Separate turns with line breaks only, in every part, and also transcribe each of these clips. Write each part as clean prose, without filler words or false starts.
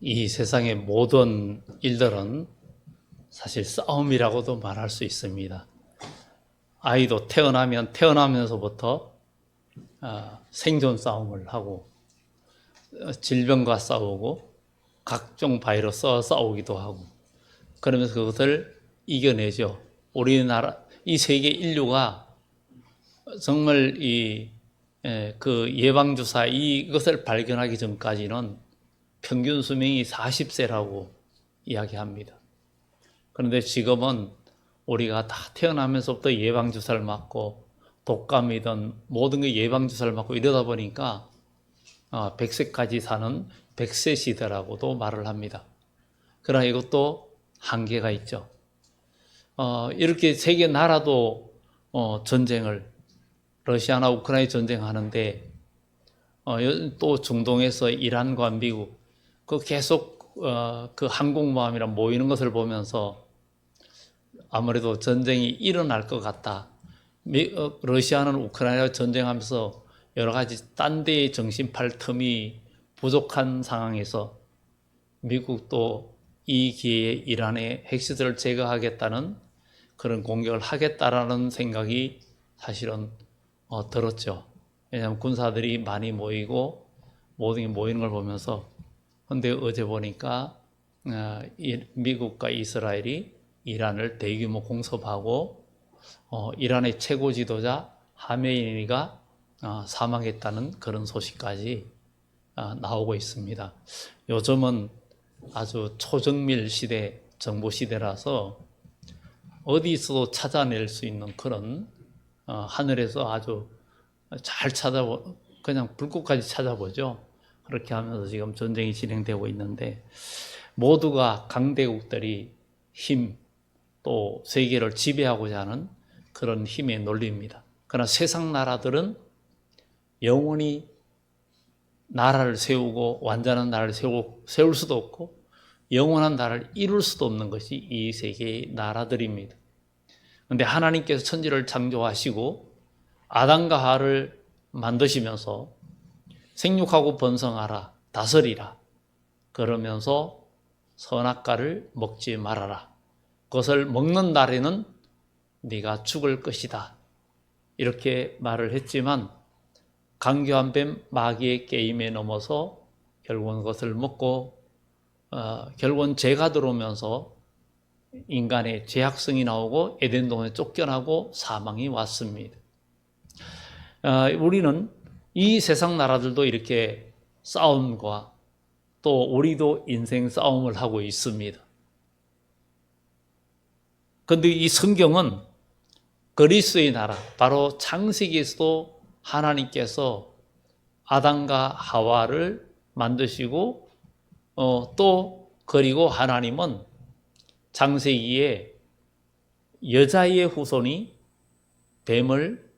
이 세상의 모든 일들은 사실 싸움이라고도 말할 수 있습니다. 아이도 태어나면서부터 생존 싸움을 하고 질병과 싸우고 각종 바이러스와 싸우기도 하고 그러면서 그것을 이겨내죠. 이 세계 인류가 정말 그 예방주사 이것을 발견하기 전까지는 평균 수명이 40세라고 이야기합니다. 그런데 지금은 우리가 다 태어나면서부터 예방주사를 맞고 독감이든 모든 게 예방주사를 맞고 이러다 보니까 100세까지 사는 100세 시대라고도 말을 합니다. 그러나 이것도 한계가 있죠. 이렇게 세계 나라도 전쟁을 러시아나 우크라이나 전쟁하는데 또 중동에서 이란과 미국 계속 그 항공모함이랑 모이는 것을 보면서 아무래도 전쟁이 일어날 것 같다. 러시아는 우크라이나 전쟁하면서 여러 가지 딴 데에 정신 팔 틈이 부족한 상황에서 미국도 이 기회에 이란의 핵시설을 제거하겠다는 그런 공격을 하겠다라는 생각이 사실은 들었죠. 왜냐하면 군사들이 많이 모이고 모든 게 모이는 걸 보면서 근데 어제 보니까 미국과 이스라엘이 이란을 대규모 공습하고 이란의 최고 지도자 하메이니가 사망했다는 그런 소식까지 나오고 있습니다. 요즘은 아주 초정밀 시대, 정보 시대라서 어디서도 찾아낼 수 있는 그런 하늘에서 아주 잘 그냥 불꽃까지 찾아보죠. 그렇게 하면서 지금 전쟁이 진행되고 있는데 모두가 강대국들이 힘, 또 세계를 지배하고자 하는 그런 힘에 놀립니다. 그러나 세상 나라들은 영원히 나라를 세우고 완전한 나라를 세울 수도 없고 영원한 나라를 이룰 수도 없는 것이 이 세계의 나라들입니다. 그런데 하나님께서 천지를 창조하시고 아담과 하와를 만드시면서 생육하고 번성하라, 다스리라 그러면서 선악과를 먹지 말아라. 그것을 먹는 날에는 네가 죽을 것이다. 이렇게 말을 했지만 강교한 뱀 마귀의 게임에 넘어서 결국은 그것을 먹고 결국은 죄가 들어오면서 인간의 죄악성이 나오고 에덴동에 쫓겨나고 사망이 왔습니다. 우리는 이 세상 나라들도 이렇게 싸움과 또 우리도 인생 싸움을 하고 있습니다. 그런데 이 성경은 그리스도의 나라, 바로 창세기에서도 하나님께서 아담과 하와를 만드시고 그리고 하나님은 창세기에 여자의 후손이 뱀을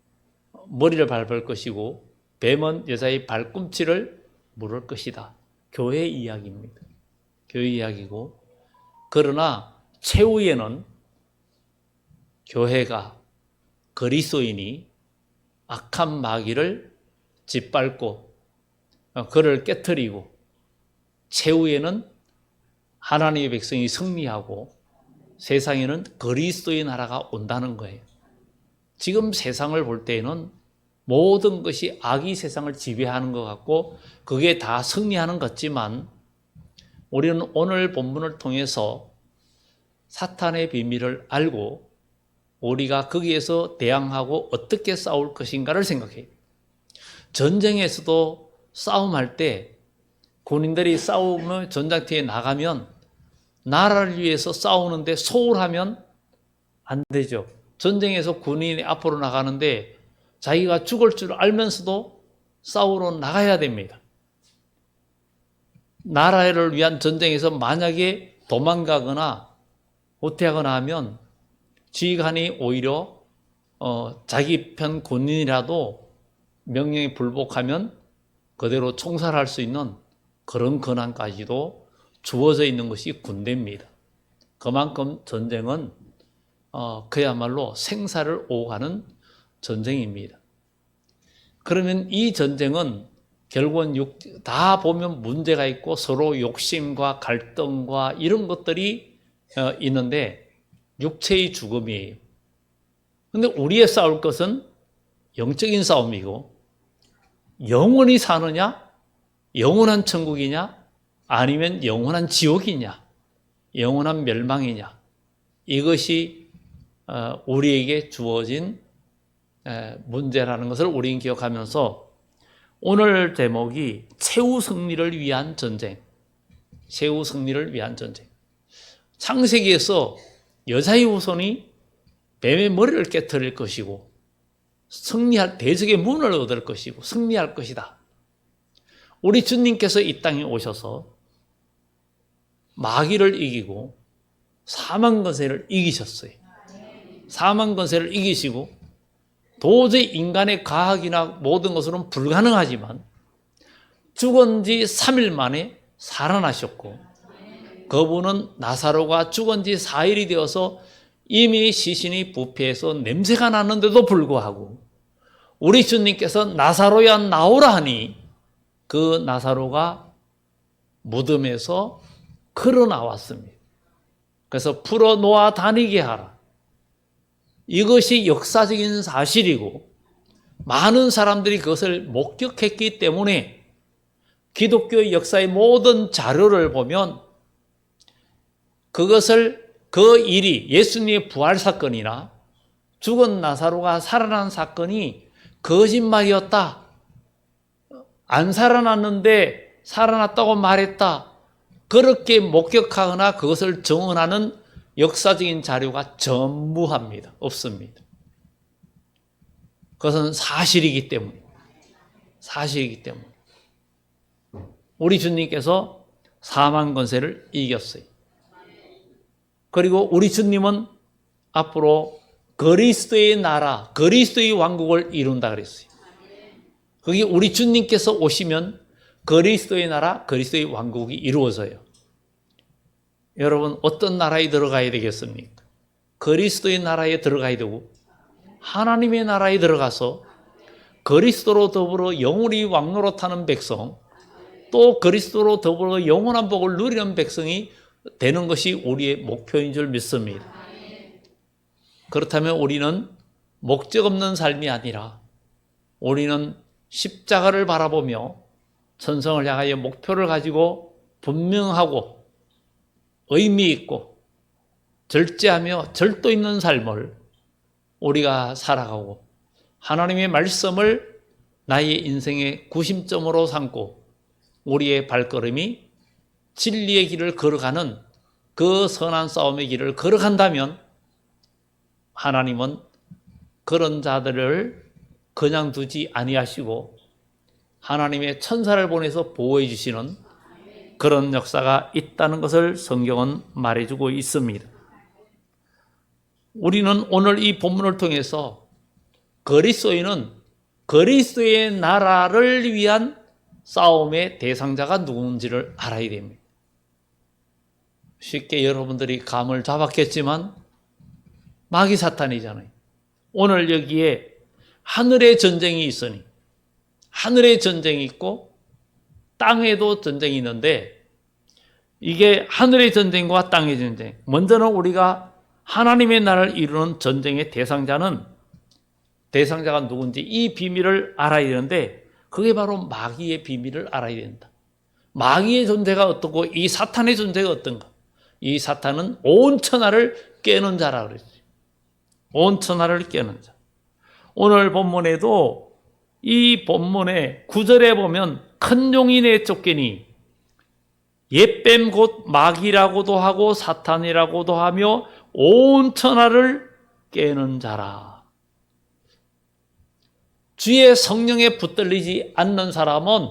머리를 밟을 것이고 뱀은 여자의 발꿈치를 물을 것이다. 교회 이야기입니다. 교회 이야기고 그러나 최후에는 교회가 그리스도인이 악한 마귀를 짓밟고 그를 깨트리고 최후에는 하나님의 백성이 승리하고 세상에는 그리스도의 나라가 온다는 거예요. 지금 세상을 볼 때에는 모든 것이 악이 세상을 지배하는 것 같고 그게 다 승리하는 것 같지만 우리는 오늘 본문을 통해서 사탄의 비밀을 알고 우리가 거기에서 대항하고 어떻게 싸울 것인가를 생각해요. 전쟁에서도 싸움할 때 군인들이 싸우며 전장터에 나가면 나라를 위해서 싸우는데 소홀하면 안 되죠. 전쟁에서 군인이 앞으로 나가는데 자기가 죽을 줄 알면서도 싸우러 나가야 됩니다. 나라를 위한 전쟁에서 만약에 도망가거나 후퇴하거나 하면 지휘관이 오히려 자기 편 군인이라도 명령에 불복하면 그대로 총살할 수 있는 그런 권한까지도 주어져 있는 것이 군대입니다. 그만큼 전쟁은 그야말로 생사를 오가는 전쟁입니다. 그러면 이 전쟁은 결국은 다 보면 문제가 있고 서로 욕심과 갈등과 이런 것들이 있는데 육체의 죽음이에요. 근데 우리의 싸울 것은 영적인 싸움이고, 영원히 사느냐, 영원한 천국이냐, 아니면 영원한 지옥이냐, 영원한 멸망이냐, 이것이 우리에게 주어진 문제라는 것을 우리는 기억하면서, 오늘 제목이 최후 승리를 위한 전쟁, 최후 승리를 위한 전쟁. 창세기에서 여자의 후손이 뱀의 머리를 깨뜨릴 것이고 승리할 대적의 문을 얻을 것이고 승리할 것이다. 우리 주님께서 이 땅에 오셔서 마귀를 이기고 사망 권세를 이기셨어요. 사망 권세를 이기시고 도저히 인간의 과학이나 모든 것으로는 불가능하지만 죽은 지 3일 만에 살아나셨고, 그분은 나사로가 죽은 지 4일이 되어서 이미 시신이 부패해서 냄새가 나는데도 불구하고 우리 주님께서 나사로야 나오라 하니 그 나사로가 무덤에서 걸어 나왔습니다. 그래서 풀어 놓아 다니게 하라. 이것이 역사적인 사실이고 많은 사람들이 그것을 목격했기 때문에 기독교의 역사의 모든 자료를 보면 그것을, 그 일이 예수님의 부활 사건이나 죽은 나사로가 살아난 사건이 거짓말이었다, 안 살아났는데 살아났다고 말했다, 그렇게 목격하거나 그것을 증언하는 역사적인 자료가 전무합니다. 없습니다. 그것은 사실이기 때문에, 사실이기 때문에 우리 주님께서 사망 권세를 이겼어요. 그리고 우리 주님은 앞으로 그리스도의 나라, 그리스도의 왕국을 이룬다 그랬어요. 그게 우리 주님께서 오시면 그리스도의 나라, 그리스도의 왕국이 이루어져요. 여러분, 어떤 나라에 들어가야 되겠습니까? 그리스도의 나라에 들어가야 되고 하나님의 나라에 들어가서 그리스도로 더불어 영원히 왕노릇하는 백성, 또 그리스도로 더불어 영원한 복을 누리는 백성이 되는 것이 우리의 목표인 줄 믿습니다. 그렇다면 우리는 목적 없는 삶이 아니라 우리는 십자가를 바라보며 천성을 향하여 목표를 가지고 분명하고 의미 있고 절제하며 절도 있는 삶을 우리가 살아가고 하나님의 말씀을 나의 인생의 구심점으로 삼고 우리의 발걸음이 진리의 길을 걸어가는 그 선한 싸움의 길을 걸어간다면 하나님은 그런 자들을 그냥 두지 아니하시고 하나님의 천사를 보내서 보호해 주시는 그런 역사가 있다는 것을 성경은 말해주고 있습니다. 우리는 오늘 이 본문을 통해서 그리스도인은 그리스도의 나라를 위한 싸움의 대상자가 누군지를 알아야 됩니다. 쉽게 여러분들이 감을 잡았겠지만 마귀 사탄이잖아요. 오늘 여기에 하늘의 전쟁이 있으니, 하늘의 전쟁이 있고 땅에도 전쟁이 있는데, 이게 하늘의 전쟁과 땅의 전쟁, 먼저는 우리가 하나님의 나라를 이루는 전쟁의 대상자가 누군지 이 비밀을 알아야 되는데, 그게 바로 마귀의 비밀을 알아야 된다. 마귀의 존재가 어떻고 이 사탄의 존재가 어떤가? 이 사탄은 온 천하를 깨는 자라 그랬어요. 온 천하를 깨는 자. 오늘 본문에도 이 본문의 9절에 보면 큰 용이 내쫓기니 옛뱀 곧 마귀라고도 하고 사탄이라고도 하며 온 천하를 깨는 자라. 주의 성령에 붙들리지 않는 사람은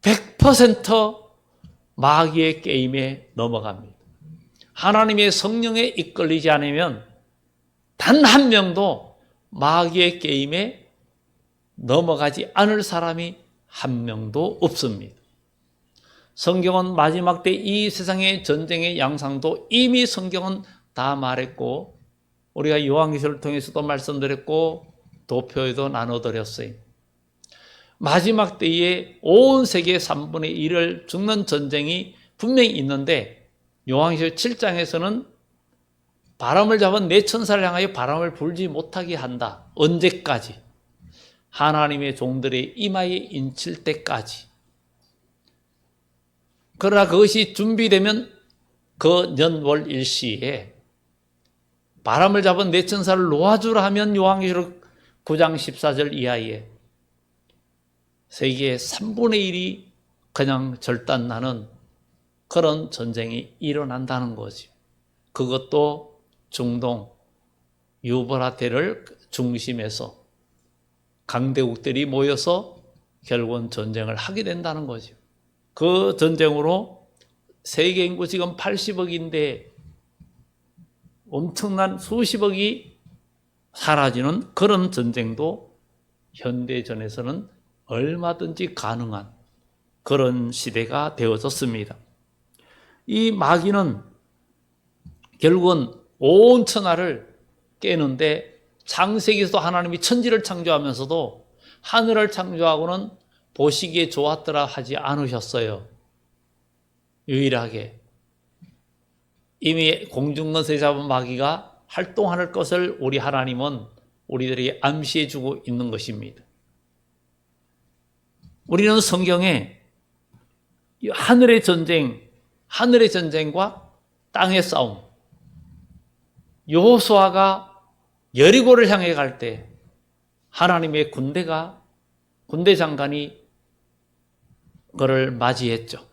100% 마귀의 게임에 넘어갑니다. 하나님의 성령에 이끌리지 않으면 단 한 명도 마귀의 게임에 넘어가지 않을 사람이 한 명도 없습니다. 성경은 마지막 때 이 세상의 전쟁의 양상도 이미 성경은 다 말했고 우리가 요한계시를 통해서도 말씀드렸고 도표에도 나눠드렸어요. 마지막 때에 온 세계 3분의 1을 죽는 전쟁이 분명히 있는데 요한계시록 7장에서는 바람을 잡은 네 천사를 향하여 바람을 불지 못하게 한다. 언제까지? 하나님의 종들의 이마에 인칠 때까지. 그러나 그것이 준비되면 그 년월 일시에 바람을 잡은 네 천사를 놓아주라 하면 요한계시록 9장 14절 이하에 세계의 3분의 1이 그냥 절단나는 그런 전쟁이 일어난다는 거죠. 그것도 중동 유브라테를 중심에서 강대국들이 모여서 결국은 전쟁을 하게 된다는 거죠. 그 전쟁으로 세계 인구 지금 80억인데 엄청난 수십억이 사라지는 그런 전쟁도 현대전에서는 얼마든지 가능한 그런 시대가 되어졌습니다. 이 마귀는 결국은 온 천하를 깨는데 창세기에서도 하나님이 천지를 창조하면서도 하늘을 창조하고는 보시기에 좋았더라 하지 않으셨어요. 유일하게 이미 공중권세 잡은 마귀가 활동할 것을 우리 하나님은 우리들이 암시해 주고 있는 것입니다. 우리는 성경에 하늘의 전쟁과 땅의 싸움, 여호수아가 여리고를 향해 갈 때 하나님의 군대 장관이 그를 맞이했죠.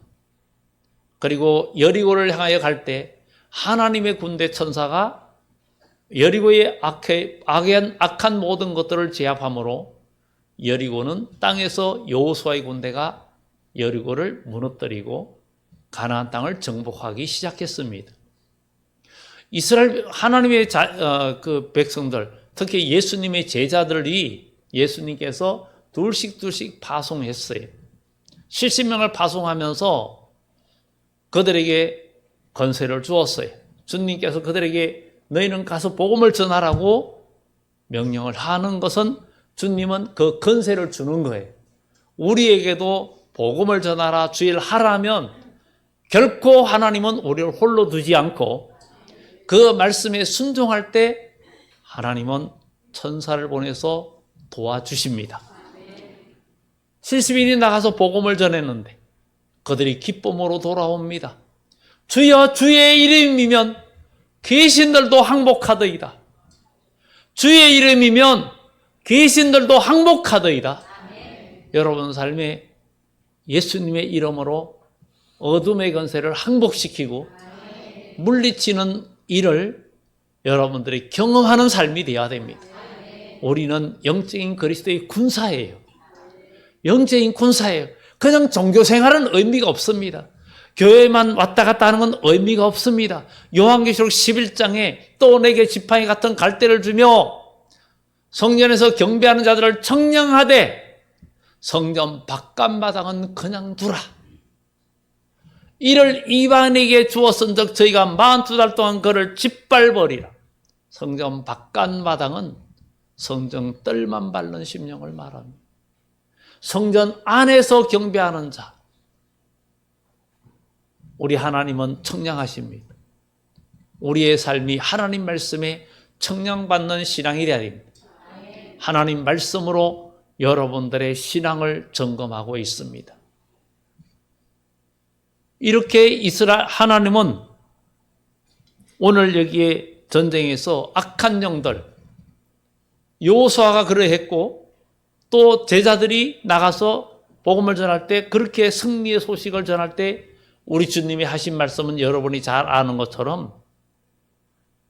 그리고 여리고를 향하여 갈 때 하나님의 군대 천사가 여리고의 악한 모든 것들을 제압함으로 여리고는 땅에서 여호수아의 군대가 여리고를 무너뜨리고 가나안 땅을 정복하기 시작했습니다. 이스라엘 하나님의 그 백성들, 특히 예수님의 제자들이 예수님께서 둘씩 파송했어요. 70명을 파송하면서 그들에게 권세를 주었어요. 주님께서 그들에게 너희는 가서 복음을 전하라고 명령을 하는 것은 주님은 그 권세를 주는 거예요. 우리에게도 복음을 전하라, 주일 하라면 결코 하나님은 우리를 홀로 두지 않고 그 말씀에 순종할 때 하나님은 천사를 보내서 도와주십니다. 70인이 나가서 복음을 전했는데 그들이 기쁨으로 돌아옵니다. 주여 주의 이름이면 귀신들도 항복하더이다. 주의 이름이면 귀신들도 항복하더이다. 여러분 삶에 예수님의 이름으로 어둠의 권세를 항복시키고 물리치는 일을 여러분들이 경험하는 삶이 되어야 됩니다. 우리는 영적인 그리스도의 군사예요. 영적인 군사예요. 그냥 종교 생활은 의미가 없습니다. 교회만 왔다 갔다 하는 건 의미가 없습니다. 요한계시록 11장에 또 내게 지팡이 같은 갈대를 주며 성전에서 경배하는 자들을 청량하되 성전 바깥마당은 그냥 두라. 이를 이방인에게 주었은즉 저희가 42달 동안 그를 짓밟으리라. 성전 바깥마당은 성전 뜰만 밟는 심령을 말합니다. 성전 안에서 경배하는 자, 우리 하나님은 청량하십니다. 우리의 삶이 하나님 말씀에 청량받는 신앙이 되어야 됩니다. 하나님 말씀으로 여러분들의 신앙을 점검하고 있습니다. 이렇게 하나님은 오늘 여기에 전쟁에서 악한 영들, 여호수아가 그러했고 또 제자들이 나가서 복음을 전할 때 그렇게 승리의 소식을 전할 때 우리 주님이 하신 말씀은 여러분이 잘 아는 것처럼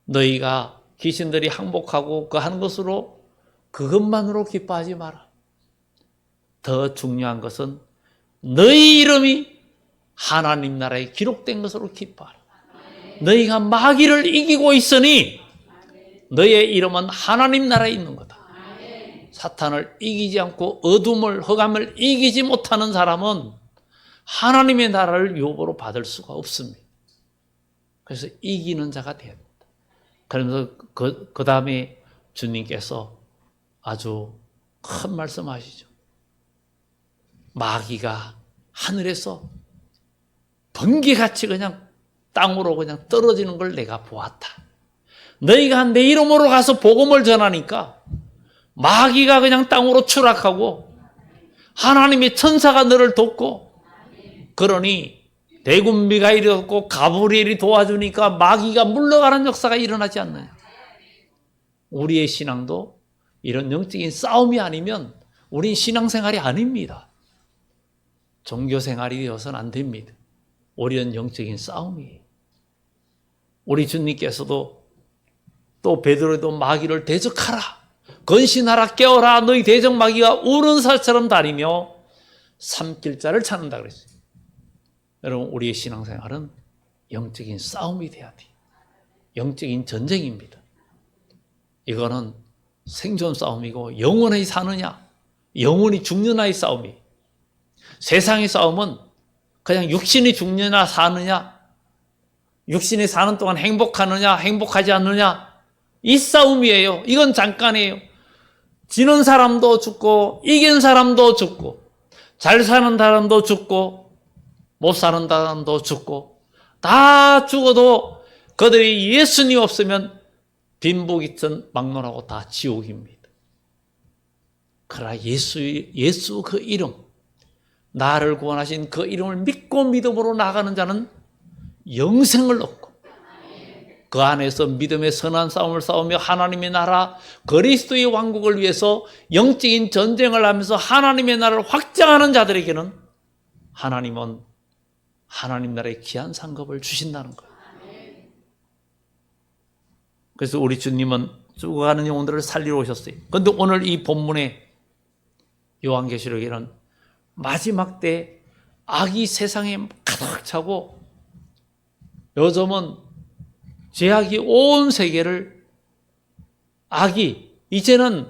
너희가 귀신들이 항복하고 그 하는 것으로 그것만으로 기뻐하지 마라. 더 중요한 것은 너희 이름이 하나님 나라에 기록된 것으로 기뻐하라. 너희가 마귀를 이기고 있으니 너희의 이름은 하나님 나라에 있는 거다. 사탄을 이기지 않고 어둠을 흑암을 이기지 못하는 사람은 하나님의 나라를 유업으로 받을 수가 없습니다. 그래서 이기는 자가 되어야 됩니다. 그러면서 그 다음에 주님께서 아주 큰 말씀하시죠. 마귀가 하늘에서 번개같이 그냥 땅으로 그냥 떨어지는 걸 내가 보았다. 너희가 내 이름으로 가서 복음을 전하니까 마귀가 그냥 땅으로 추락하고 하나님의 천사가 너를 돕고, 그러니 대군 미가엘이 돕고 가브리엘이 도와주니까 마귀가 물러가는 역사가 일어나지 않느냐. 우리의 신앙도 이런 영적인 싸움이 아니면 우린 신앙생활이 아닙니다. 종교생활이 되어서는 안 됩니다. 우리는 영적인 싸움이에요. 우리 주님께서도 또 베드로도 마귀를 대적하라, 건신하라, 깨어라, 너희 대적 마귀가 우는 사처럼 다니며 삼킬 자를 찾는다 그랬어요. 여러분, 우리의 신앙생활은 영적인 싸움이 돼야 돼요. 영적인 전쟁입니다. 이거는 생존 싸움이고 영원히 사느냐 영원히 죽느냐의 싸움이에요. 세상의 싸움은 그냥 육신이 죽느냐 사느냐, 육신이 사는 동안 행복하느냐 행복하지 않느냐, 이 싸움이에요. 이건 잠깐이에요. 지는 사람도 죽고 이긴 사람도 죽고, 잘 사는 사람도 죽고 못 사는 사람도 죽고, 다 죽어도 그들이 예수님 없으면 빈부귀천 막론하고 다 지옥입니다. 그러나 예수 그 이름, 나를 구원하신 그 이름을 믿고 믿음으로 나가는 자는 영생을 얻고, 그 안에서 믿음의 선한 싸움을 싸우며 하나님의 나라 그리스도의 왕국을 위해서 영적인 전쟁을 하면서 하나님의 나라를 확장하는 자들에게는 하나님은 하나님 나라의 귀한 상급을 주신다는 거예요. 그래서 우리 주님은 죽어가는 영혼들을 살리러 오셨어요. 그런데 오늘 이 본문에 요한계시록에는 마지막 때 악이 세상에 가득 차고 요즘은 죄악이 온 세계를, 악이 이제는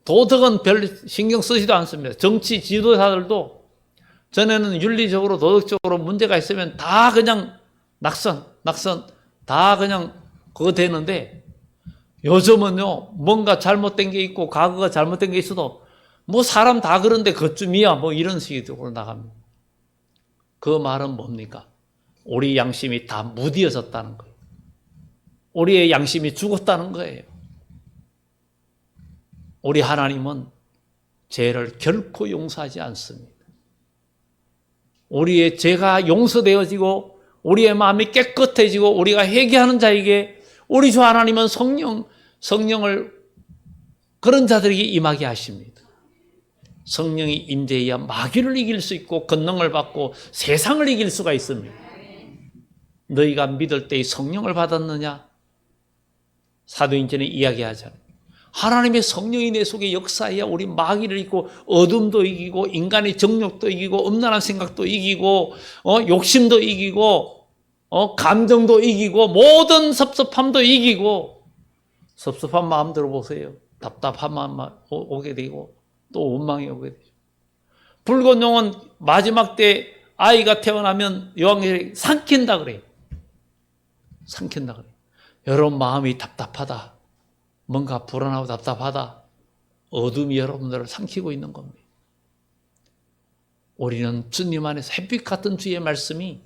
도덕은 별 신경 쓰지도 않습니다. 정치 지도자들도 전에는 윤리적으로 도덕적으로 문제가 있으면 다 그냥 낙선 다 그냥 그거 되는데, 요즘은요 뭔가 잘못된 게 있고 과거가 잘못된 게 있어도 뭐 사람 다 그런데 그쯤이야 뭐 이런 식으로 나갑니다. 그 말은 뭡니까? 우리 양심이 다 무디어졌다는 거예요. 우리의 양심이 죽었다는 거예요. 우리 하나님은 죄를 결코 용서하지 않습니다. 우리의 죄가 용서되어지고 우리의 마음이 깨끗해지고 우리가 회개하는 자에게 우리 주 하나님은 성령을 그런 자들에게 임하게 하십니다. 성령이 임재해야 마귀를 이길 수 있고 권능을 받고 세상을 이길 수가 있습니다. 너희가 믿을 때에 성령을 받았느냐? 사도행전에 이야기하잖아요. 하나님의 성령이 내 속에 역사해야 우리 마귀를 이기고 어둠도 이기고 인간의 정욕도 이기고 음란한 생각도 이기고 욕심도 이기고 감정도 이기고 모든 섭섭함도 이기고. 섭섭한 마음 들어보세요. 답답한 마음 오게 되고 또 원망이 오게 되죠. 붉은 용은 마지막 때 아이가 태어나면 요한계시록에 삼킨다 그래요. 삼킨다 그래요. 여러분 마음이 답답하다, 뭔가 불안하고 답답하다, 어둠이 여러분들을 삼키고 있는 겁니다. 우리는 주님 안에서 햇빛 같은 주의 말씀이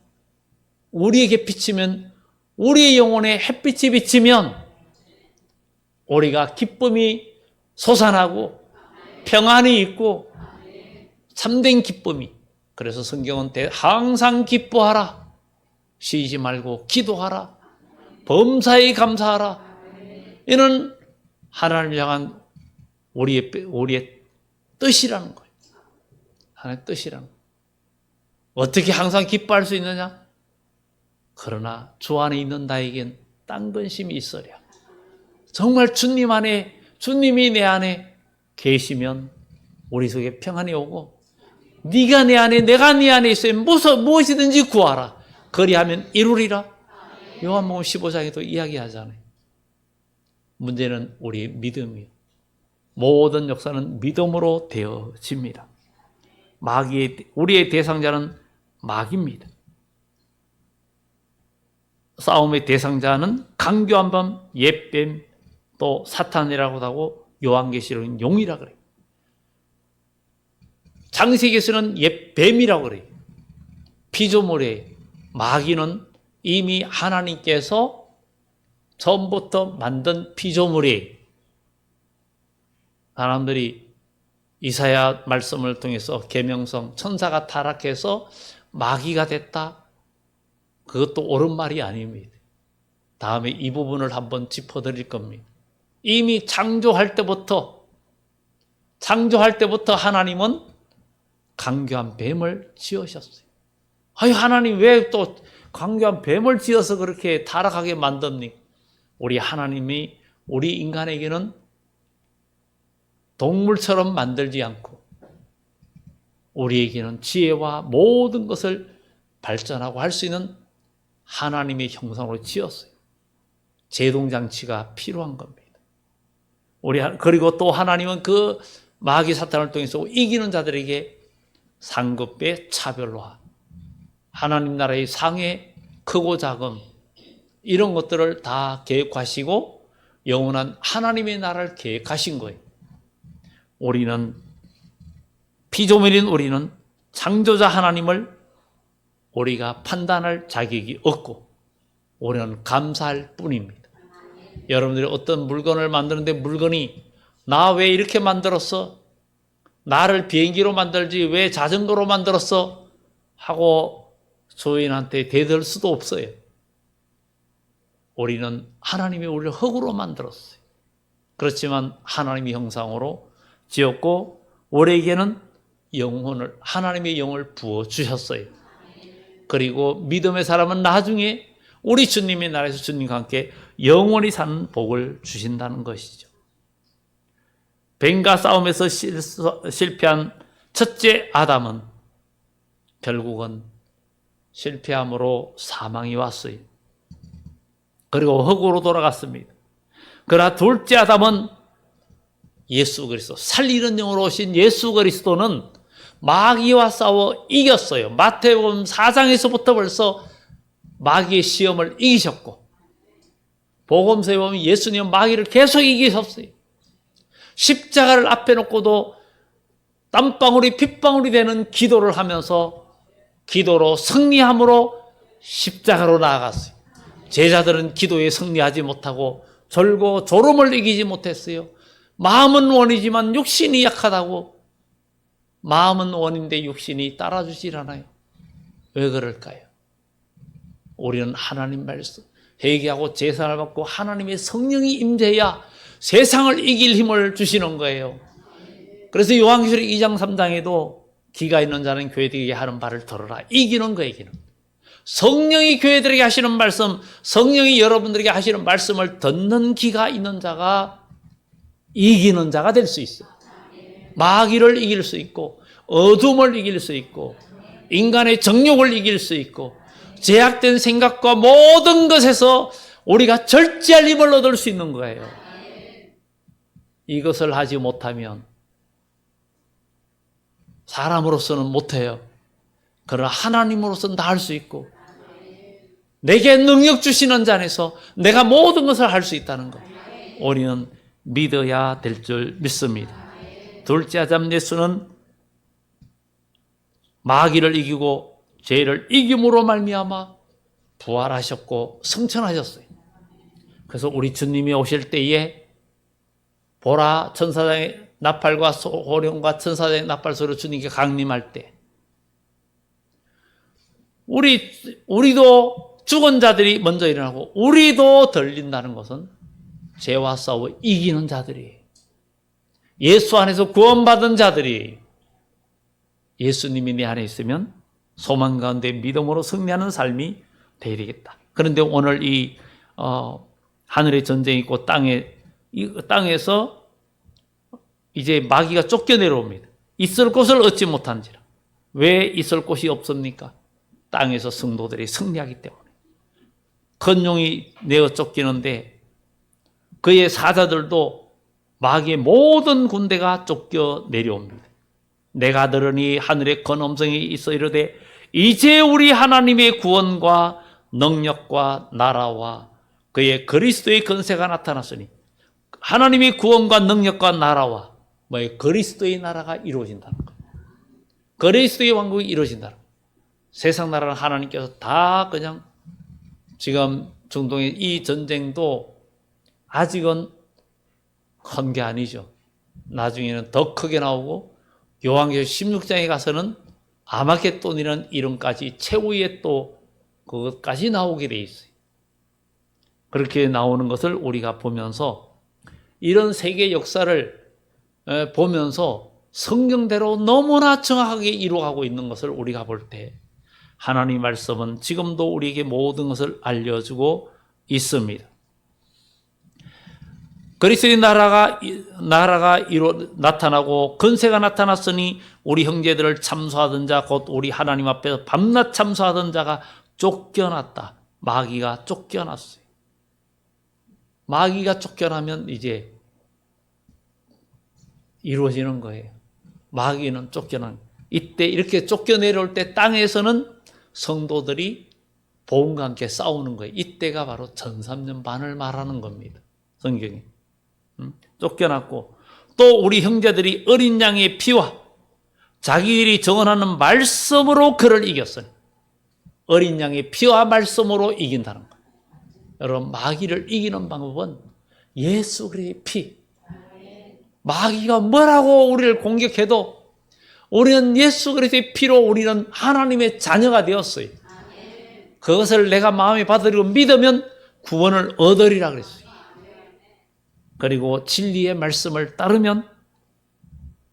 우리에게 비치면, 우리의 영혼에 햇빛이 비치면 우리가 기쁨이 솟아나고 평안이 있고 참된 기쁨이. 그래서 성경은 항상 기뻐하라, 쉬지 말고 기도하라, 범사에 감사하라. 이는 하나님을 향한 우리의 뜻이라는 거예요. 하나님의 뜻이라는 거예요. 어떻게 항상 기뻐할 수 있느냐? 그러나 주 안에 있는 나에겐 딴 근심이 있으랴. 정말 주님 안에, 주님이 내 안에 계시면 우리 속에 평안이 오고, 네가 내 안에 내가 네 안에 있으면 무엇이든지 구하라. 그리하면 이루리라. 요한복음 15장에도 이야기하잖아요. 문제는 우리 믿음이에요. 모든 역사는 믿음으로 되어집니다. 우리의 대상자는 마귀입니다. 싸움의 대상자는 강교한 밤, 옛뱀, 또 사탄이라고 하고 요한계시록은 용이라 그래요. 창세기에서는 옛 뱀이라고 그래요. 피조물이에요. 마귀는 이미 하나님께서 처음부터 만든 피조물이에요. 사람들이 이사야 말씀을 통해서 계명성 천사가 타락해서 마귀가 됐다. 그것도 옳은 말이 아닙니다. 다음에 이 부분을 한번 짚어드릴 겁니다. 이미 창조할 때부터 하나님은 강교한 뱀을 지으셨어요. 아니, 하나님 왜 또 강교한 뱀을 지어서 그렇게 타락하게 만듭니까? 우리 하나님이 우리 인간에게는 동물처럼 만들지 않고 우리에게는 지혜와 모든 것을 발전하고 할 수 있는 하나님의 형상으로 지었어요. 제동장치가 필요한 겁니다. 그리고 또 하나님은 그 마귀 사탄을 통해서 이기는 자들에게 상급의 차별화, 하나님 나라의 상해, 크고 작음, 이런 것들을 다 계획하시고 영원한 하나님의 나라를 계획하신 거예요. 피조물인 우리는 창조자 하나님을 우리가 판단할 자격이 없고 우리는 감사할 뿐입니다. 여러분들이 어떤 물건을 만드는데 물건이 나 왜 이렇게 만들었어? 나를 비행기로 만들지 왜 자전거로 만들었어? 하고 주인한테 대들 수도 없어요. 우리는 하나님이 우리를 흙으로 만들었어요. 그렇지만 하나님의 형상으로 지었고 우리에게는 하나님의 영을 부어주셨어요. 그리고 믿음의 사람은 나중에 우리 주님의 나라에서 주님과 함께 영원히 사는 복을 주신다는 것이죠. 뱀과 싸움에서 실패한 첫째 아담은 결국은 실패함으로 사망이 왔어요. 그리고 흙으로 돌아갔습니다. 그러나 둘째 아담은 예수 그리스도, 살리는 영으로 오신 예수 그리스도는 마귀와 싸워 이겼어요. 마태복음 4장에서부터 벌써 마귀의 시험을 이기셨고, 복음서에 보면 예수님은 마귀를 계속 이기셨어요. 십자가를 앞에 놓고도 땀방울이 핏방울이 되는 기도를 하면서 기도로 승리함으로 십자가로 나아갔어요. 제자들은 기도에 승리하지 못하고 절고 졸음을 이기지 못했어요. 마음은 원이지만 육신이 약하다고. 마음은 원인데 육신이 따라주질 않아요. 왜 그럴까요? 우리는 하나님 말씀 회개하고 제사를 받고 하나님의 성령이 임재해야 세상을 이길 힘을 주시는 거예요. 그래서 요한계시록 2장 3장에도 기가 있는 자는 교회들에게 하는 바를 들어라. 이기는 거예요. 이기는. 성령이 교회들에게 하시는 말씀, 성령이 여러분들에게 하시는 말씀을 듣는 기가 있는 자가 이기는 자가 될 수 있어요. 마귀를 이길 수 있고 어둠을 이길 수 있고 인간의 정욕을 이길 수 있고 제약된 생각과 모든 것에서 우리가 절제할 힘을 얻을 수 있는 거예요. 이것을 하지 못하면 사람으로서는 못해요. 그러나 하나님으로서는 다 할 수 있고 내게 능력 주시는 자 안에서 내가 모든 것을 할 수 있다는 것 우리는 믿어야 될 줄 믿습니다. 둘째 아담 예수는 마귀를 이기고 죄를 이김으로 말미암아 부활하셨고 승천하셨어요. 그래서 우리 주님이 오실 때에 보라 천사장의 나팔과 호령과 천사장의 나팔 소리로 주님께 강림할 때 우리도 죽은 자들이 먼저 일어나고 우리도 들린다는 것은 죄와 싸워 이기는 자들이에요. 예수 안에서 구원받은 자들이 예수님이 내 안에 있으면 소망 가운데 믿음으로 승리하는 삶이 되리겠다. 그런데 오늘 이 하늘의 전쟁이 있고 땅에서 이제 마귀가 쫓겨 내려옵니다. 있을 곳을 얻지 못한지라. 왜 있을 곳이 없습니까? 땅에서 성도들이 승리하기 때문에. 큰 용이 내어 쫓기는데 그의 사자들도 마귀의 모든 군대가 쫓겨 내려옵니다. 내가 들으니 하늘의 큰 음성이 있어 이르되 이제 우리 하나님의 구원과 능력과 나라와 그의 그리스도의 권세가 나타났으니 하나님의 구원과 능력과 나라와 그리스도의 나라가 이루어진다는 거예요. 그리스도의 왕국이 이루어진다. 세상 나라는 하나님께서 다 그냥 지금 중동의 이 전쟁도 아직은 큰 게 아니죠. 나중에는 더 크게 나오고 요한계시록 16장에 가서는 아마겟돈이라는 이름까지 최후의 또 그것까지 나오게 돼 있어요. 그렇게 나오는 것을 우리가 보면서 이런 세계 역사를 보면서 성경대로 너무나 정확하게 이루어가고 있는 것을 우리가 볼 때 하나님 말씀은 지금도 우리에게 모든 것을 알려주고 있습니다. 그리스도의 나라가 나타나고 권세가 나타났으니 우리 형제들을 참소하던 자 곧 우리 하나님 앞에서 밤낮 참소하던 자가 쫓겨났다. 마귀가 쫓겨났어요. 마귀가 쫓겨나면 이제 이루어지는 거예요. 마귀는 쫓겨난. 이때 이렇게 쫓겨내려올 때 땅에서는 성도들이 복음과 함께 싸우는 거예요. 이때가 바로 전삼년 반을 말하는 겁니다. 성경이. 쫓겨났고 또 우리 형제들이 어린 양의 피와 자기들이 정언하는 말씀으로 그를 이겼으니 어린 양의 피와 말씀으로 이긴다는 거예요. 여러분 마귀를 이기는 방법은 예수 그리스도의 피. 마귀가 뭐라고 우리를 공격해도 우리는 예수 그리스도의 피로 우리는 하나님의 자녀가 되었어요. 그것을 내가 마음에 받아들이고 믿으면 구원을 얻으리라 그랬어요. 그리고 진리의 말씀을 따르면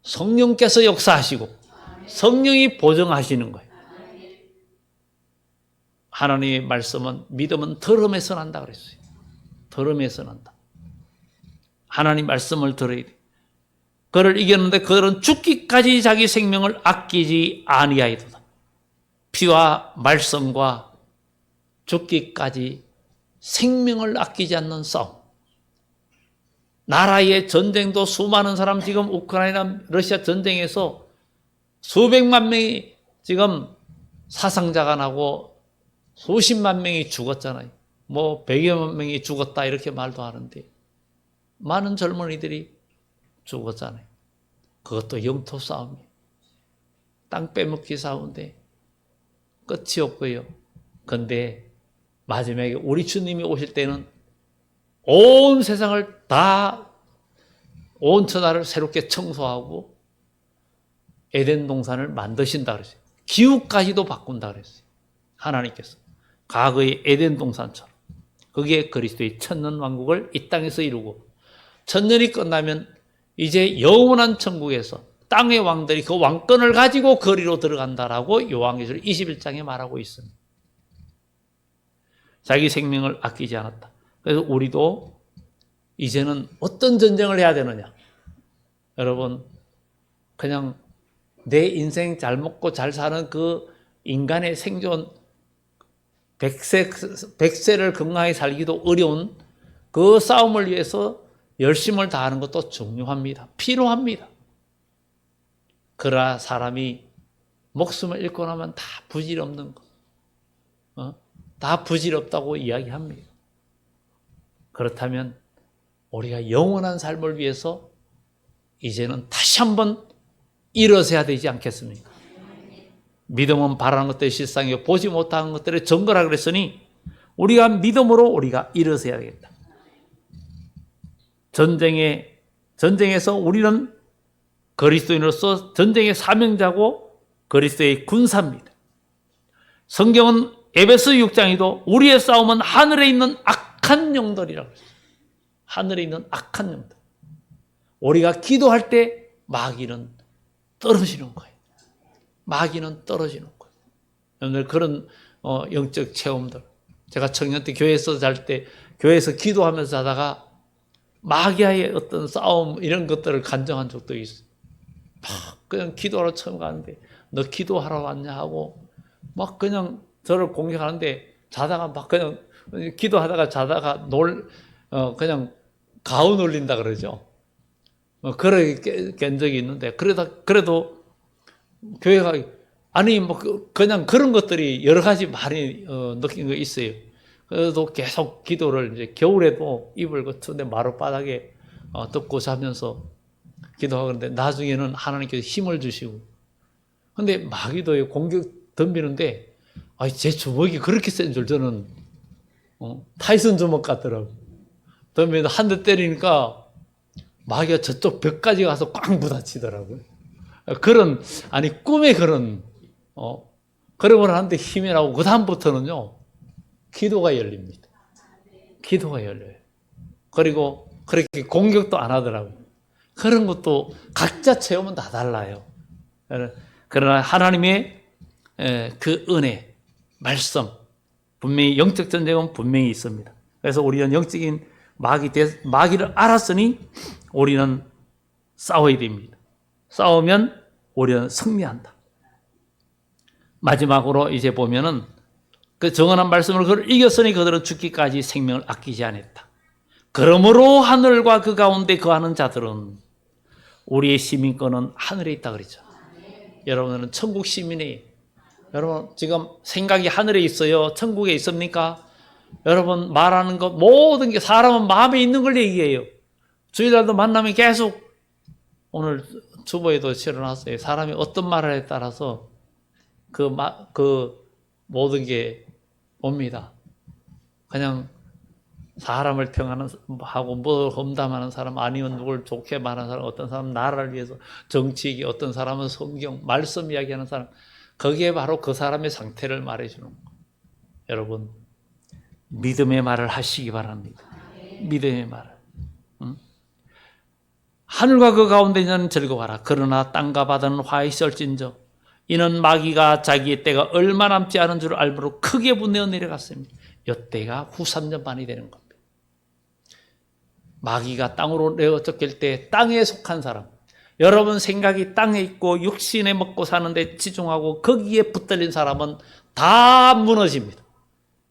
성령께서 역사하시고 성령이 보증하시는 거예요. 하나님의 말씀은 믿음은 들음에서 난다 그랬어요. 들음에서 난다. 하나님 말씀을 들어야 돼. 그를 이겼는데 그들은 죽기까지 자기 생명을 아끼지 아니하이도다. 피와 말씀과 죽기까지 생명을 아끼지 않는 싸움. 나라의 전쟁도 수많은 사람 지금 우크라이나 러시아 전쟁에서 수백만 명이 지금 사상자가 나고 수십만 명이 죽었잖아요. 뭐 100여만 명이 죽었다 이렇게 말도 하는데 많은 젊은이들이 죽었잖아요. 그것도 영토 싸움이에요. 땅 빼먹기 싸움인데 끝이 없고요. 그런데 마지막에 우리 주님이 오실 때는 온 세상을 다, 온 천하를 새롭게 청소하고 에덴 동산을 만드신다 그랬어요. 기후까지도 바꾼다 그랬어요. 하나님께서. 과거의 에덴 동산처럼. 그게 그리스도의 천년 왕국을 이 땅에서 이루고 천년이 끝나면 이제 영원한 천국에서 땅의 왕들이 그 왕권을 가지고 거리로 들어간다라고 요한계시록 21장에 말하고 있습니다. 자기 생명을 아끼지 않았다. 그래서 우리도 이제는 어떤 전쟁을 해야 되느냐? 여러분, 그냥 내 인생 잘 먹고 잘 사는 그 인간의 생존, 100세를 건강하게 살기도 어려운 그 싸움을 위해서 열심을 다하는 것도 중요합니다. 필요합니다. 그러나 사람이 목숨을 잃고 나면 다 부질없는 거. 다 부질없다고 이야기합니다. 그렇다면 우리가 영원한 삶을 위해서 이제는 다시 한번 일어서야 되지 않겠습니까? 믿음은 바라는 것들이 실상이요 보지 못하는 것들의 증거라 그랬으니 우리가 믿음으로 우리가 일어서야겠다. 전쟁에서 우리는 그리스도인으로서 전쟁의 사명자고 그리스도의 군사입니다. 성경은 에베소 6장에도 우리의 싸움은 하늘에 있는 악한 영들이라고 했어요. 하늘에 있는 악한 영들. 우리가 기도할 때 마귀는 떨어지는 거예요. 마귀는 떨어지는 거예요. 여러분들 그런 영적 체험들. 제가 청년 때 교회에서 잘 때 교회에서 기도하면서 자다가 마귀와의 어떤 싸움 이런 것들을 간증한 적도 있어요. 막 그냥 기도하러 처음 가는데 너 기도하러 왔냐 하고 막 그냥 저를 공격하는데 자다가 막 그냥 기도하다가 자다가 그냥 가운 올린다 그러죠. 그렇게 깬 적이 있는데 그래도 교회가 아니 뭐 그냥 그런 것들이 여러 가지 많이 느낀 거 있어요. 그래도 계속 기도를 이제 겨울에도 이불 같은데 마룻바닥에 덮고 자면서 기도하고 그러는데 나중에는 하나님께서 힘을 주시고 근데 마귀도 공격 덤비는데 제 주먹이 그렇게 센 줄 저는 타이슨 주먹 같더라고. 덤비는데 한 대 때리니까 마귀가 저쪽 벽까지 가서 꽝 부딪히더라고요. 그런 꿈에 그런 그러고 나는데 힘이 나고 그 다음부터는요 기도가 열립니다. 기도가 열려요. 그리고 그렇게 공격도 안 하더라고요. 그런 것도 각자 체험은 다 달라요. 그러나 하나님의 그 은혜, 말씀, 분명히 영적 전쟁은 분명히 있습니다. 그래서 우리는 영적인 마귀를 알았으니 우리는 싸워야 됩니다. 싸우면 우리는 승리한다. 마지막으로 이제 보면은 그 정언한 말씀을 그를 이겼으니 그들은 죽기까지 생명을 아끼지 않았다. 그러므로 하늘과 그 가운데 거하는 자들은 우리의 시민권은 하늘에 있다 그랬죠. 여러분은 천국 시민이에요. 여러분 지금 생각이 하늘에 있어요? 천국에 있습니까? 여러분 말하는 것 모든 게 사람은 마음에 있는 걸 얘기해요. 주일날도 만나면 계속 오늘 주보에도 실어놨어요. 사람이 어떤 말에 따라서 그 모든 게 옵니다. 그냥 사람을 평안하고 뭐 험담하는 사람 아니면 누굴 좋게 말하는 사람 어떤 사람 나라를 위해서 정치기 어떤 사람은 성경 말씀 이야기하는 사람 거기에 바로 그 사람의 상태를 말해주는 거예요. 여러분 믿음의 말을 하시기 바랍니다. 믿음의 말을. 하늘과 그 가운데 있는 즐거워하라. 그러나 땅과 바다는 화에 썰진저 이는 마귀가 자기의 때가 얼마 남지 않은 줄 알므로 크게 분내어 내려갔습니다. 이때가 후삼전반이 되는 겁니다. 마귀가 땅으로 내어 쫓길 때 땅에 속한 사람 여러분 생각이 땅에 있고 육신에 먹고 사는데 치중하고 거기에 붙들린 사람은 다 무너집니다.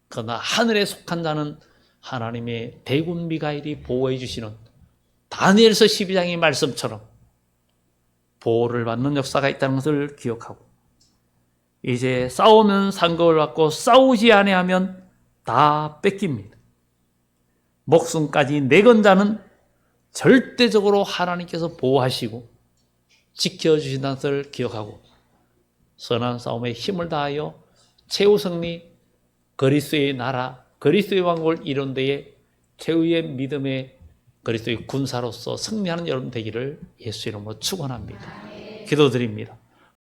그러나 하늘에 속한 자는 하나님의 대군 미가엘이 보호해 주시는 다니엘서 12장의 말씀처럼 보호를 받는 역사가 있다는 것을 기억하고 이제 싸우면 상급을 받고 싸우지 아니하면 다 뺏깁니다. 목숨까지 내건 자는 절대적으로 하나님께서 보호하시고 지켜주신다는 것을 기억하고 선한 싸움에 힘을 다하여 최후 승리 그리스도의 나라 그리스도의 왕국을 이룬 데에 최후의 믿음의 그리스도의 군사로서 승리하는 여러분 되기를 예수 이름으로 축원합니다. 기도드립니다.